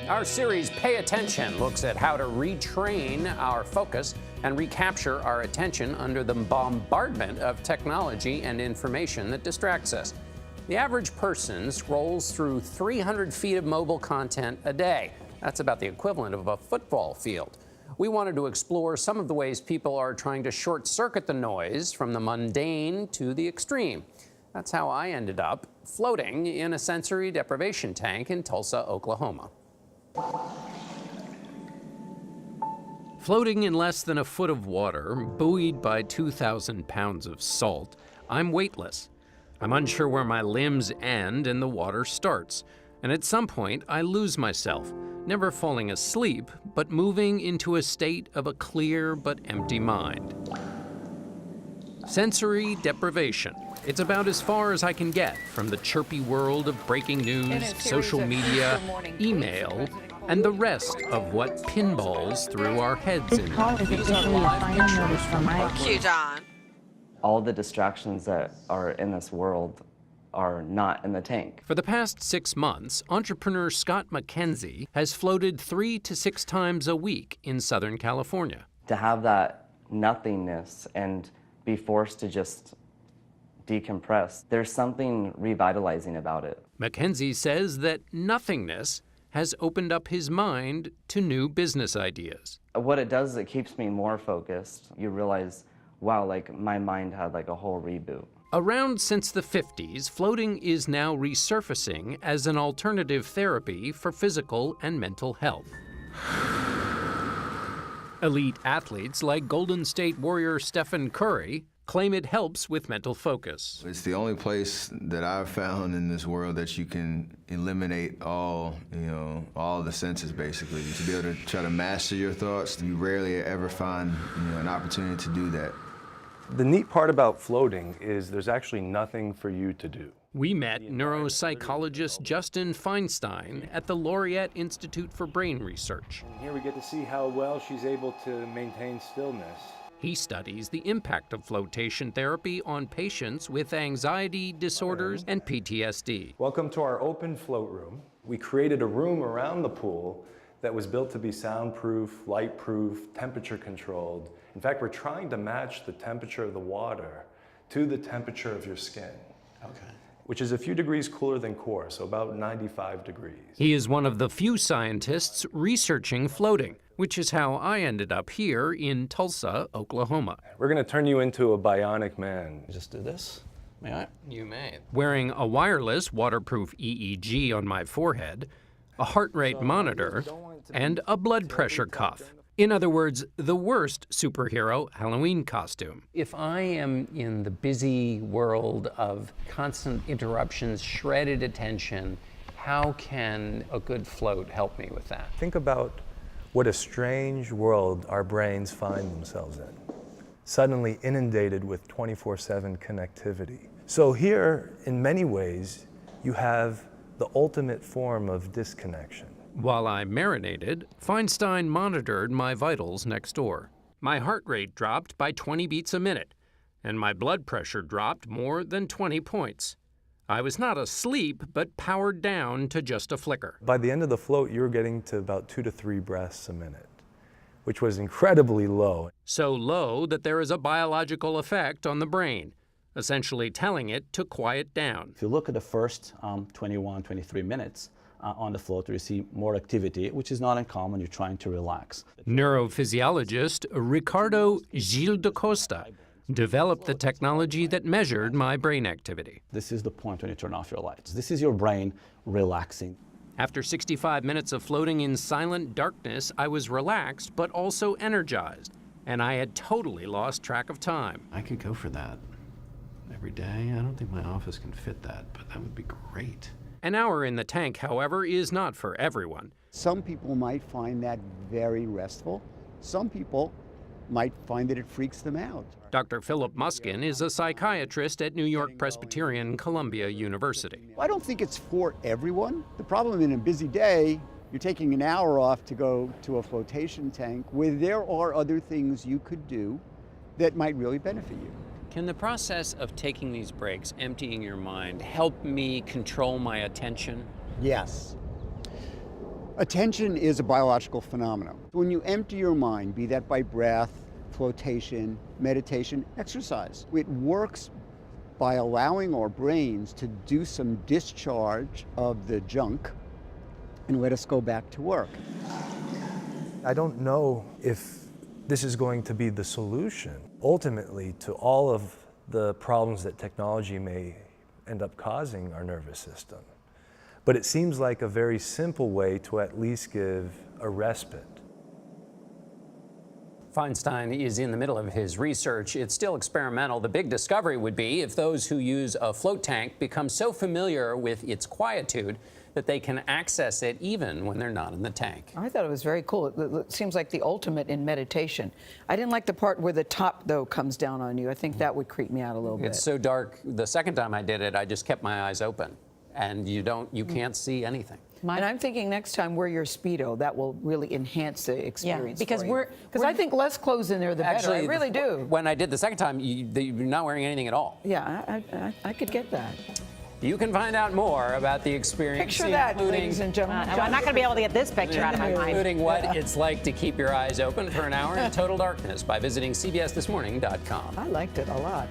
Our series, Pay Attention, looks at how to retrain our focus and recapture our attention under the bombardment of technology and information that distracts us. The average person scrolls through 300 feet of mobile content a day. That's about the equivalent of a football field. We wanted to explore some of the ways people are trying to short-circuit the noise from the mundane to the extreme. That's how I ended up floating in a sensory deprivation tank in Tulsa, Oklahoma. Floating in less than a foot of water, buoyed by 2,000 pounds of salt, I'm weightless. I'm unsure where my limbs end and the water starts, and at some point I lose myself, never falling asleep, but moving into a state of a clear but empty mind. Sensory deprivation. It's about as far as I can get from the chirpy world of breaking news, social media, email, and the rest of what pinballs through our heads in. Cue John. All the distractions that are in this world are not in the tank. For the past 6 months, entrepreneur Scott McKenzie has floated 3 to 6 times a week in Southern California. To have that nothingness and be forced to just decompress, there's something revitalizing about it. McKenzie says that nothingness has opened up his mind to new business ideas. What it does is it keeps me more focused. You realize, wow, like my mind had like a whole reboot. Around since the 50s, floating is now resurfacing as an alternative therapy for physical and mental health. Elite athletes like Golden State Warrior Stephen Curry claim it helps with mental focus. It's the only place that I've found in this world that you can eliminate all the senses, basically. To be able to try to master your thoughts, you rarely ever find an opportunity to do that. The neat part about floating is there's actually nothing for you to do. We met neuropsychologist Justin Feinstein at the Laureate Institute for Brain Research. And here we get to see how well she's able to maintain stillness. He studies the impact of flotation therapy on patients with anxiety disorders and PTSD. Welcome to our open float room. We created a room around the pool that was built to be soundproof, light-proof, temperature-controlled. In fact, we're trying to match the temperature of the water to the temperature of your skin. Okay. Which is a few degrees cooler than core, so about 95 degrees. He is one of the few scientists researching floating, which is how I ended up here in Tulsa, Oklahoma. We're going to turn you into a bionic man. Just do this. May I? You may. Wearing a wireless waterproof EEG on my forehead, a heart rate monitor, and a blood pressure cuff. In other words, the worst superhero Halloween costume. If I am in the busy world of constant interruptions, shredded attention, how can a good float help me with that? Think about what a strange world our brains find themselves in, suddenly inundated with 24/7 connectivity. So here, in many ways, you have the ultimate form of disconnection. While I marinated, Feinstein monitored my vitals next door. My heart rate dropped by 20 beats a minute, and my blood pressure dropped more than 20 points. I was not asleep, but powered down to just a flicker. By the end of the float, you were getting to about 2 to 3 breaths a minute, which was incredibly low. So low that there is a biological effect on the brain, essentially telling it to quiet down. If you look at the first 21, 23 minutes on the float, you see more activity, which is not uncommon. You're trying to relax. Neurophysiologist Ricardo Gil da Costa developed the technology that measured my brain activity. This is the point when you turn off your lights. This is your brain relaxing. After 65 minutes of floating in silent darkness, I was relaxed but also energized, and I had totally lost track of time. I could go for that every day. I don't think my office can fit that, but that would be great. An hour in the tank, however, is not for everyone. Some people might find that very restful. Some people might find that it freaks them out. Dr. Philip Muskin is a psychiatrist at New York Presbyterian Columbia University. I don't think it's for everyone. The problem in a busy day, you're taking an hour off to go to a flotation tank where there are other things you could do that might really benefit you. Can the process of taking these breaks, emptying your mind, help me control my attention? Yes. Attention is a biological phenomenon. When you empty your mind, be that by breath, flotation, meditation, exercise, it works by allowing our brains to do some discharge of the junk and let us go back to work. I don't know if this is going to be the solution, ultimately, to all of the problems that technology may end up causing our nervous system. But it seems like a very simple way to at least give a respite. Feinstein is in the middle of his research. It's still experimental. The big discovery would be if those who use a float tank become so familiar with its quietude that they can access it even when they're not in the tank. I thought it was very cool. It seems like the ultimate in meditation. I didn't like the part where the top, though, comes down on you. I think that would creep me out a little bit. It's so dark. The second time I did it, I just kept my eyes open, and you can't see anything. And I'm thinking next time wear your Speedo. That will really enhance the experience. because because I think less clothes in there, the better. I really do. When I did the second time, you're not wearing anything at all. Yeah, I could get that. You can find out more about the experience, Picture that, including, ladies and gentlemen. I'm not going to be able to get this picture out of my mind. including what it's like to keep your eyes open for an hour in total darkness by visiting CBSThisMorning.com. I liked it a lot.